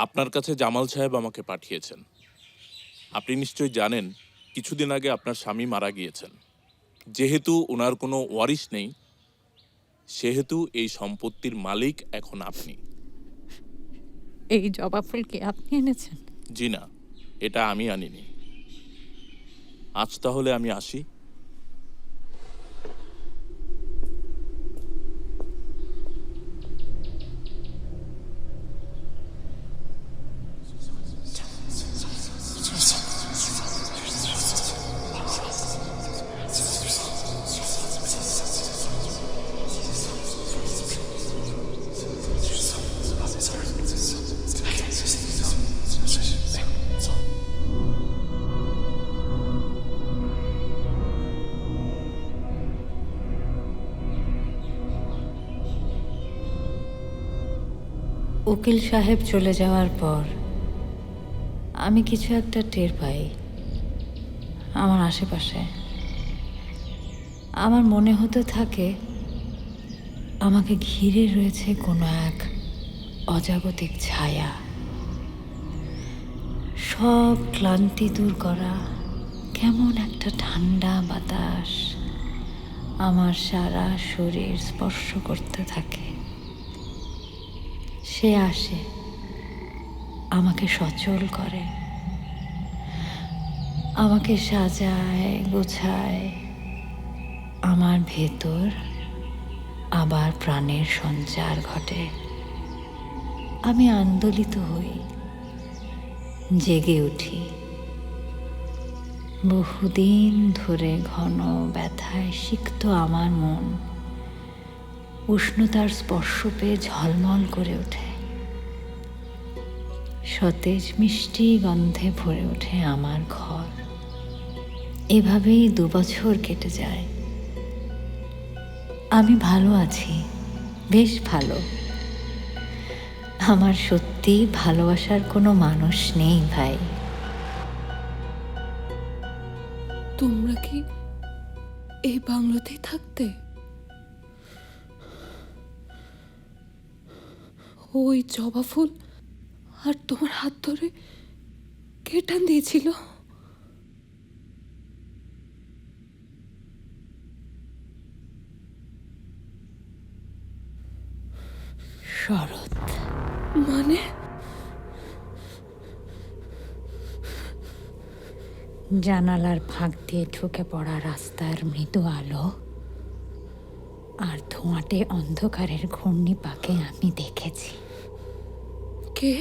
আপনার কাছে জামাল সাহেব আমাকে পাঠিয়েছেন। আপনি নিশ্চয়ই জানেন কিছুদিন আগে আপনার স্বামী মারা গিয়েছেন। যেহেতু ওনার কোনো ওয়ারিশ নেই, সেহেতু এই সম্পত্তির মালিক এখন আপনি। এই জবা ফুল কি আপনি এনেছেন? জি না, এটা আমি আনিনি। আজ তাহলে আমি আসি। উকিল সাহেব চলে যাওয়ার পর আমি কিছু একটা টের পাই আমার আশেপাশে। আমার মনে হতে থাকে আমাকে ঘিরে রয়েছে কোনো এক অজাগতিক ছায়া। সব ক্লান্তি দূর করা কেমন একটা ঠান্ডা বাতাস আমার সারা শরীর স্পর্শ করতে থাকে। সে আসে, আমাকে সচল করে, আমাকে সাজায় গোছায়, আমার ভেতর আবার প্রাণের সঞ্চার ঘটে। আমি আন্দোলিত হই, জেগে উঠি। বহুদিন ধরে ঘন ব্যথায় সিক্ত আমার মন উষ্ণতার স্পর্শ পেয়ে ঝলমল করে ওঠে। সতেজ মিষ্টি গন্ধে ভরে ওঠে আমার ঘর। এভাবেই 2 বছর কেটে যায়। আমি ভালো আছি, বেশ ভালো। আমার সত্যি ভালোবাসার কোনো মানুষ নেই ভাই। তোমরা কি এই বাংলোতেই থাকতে? ওই জবা ফুল আর তোমার হাত ধরে কে টান দিয়েছিল? শরৎ। মানে জানালার ফাঁক দিয়ে ঢুকে পড়া রাস্তার মৃদু আলো আর ধোঁয়াটে অন্ধকারের ঘূর্ণিপাকে আমি দেখেছি। কে?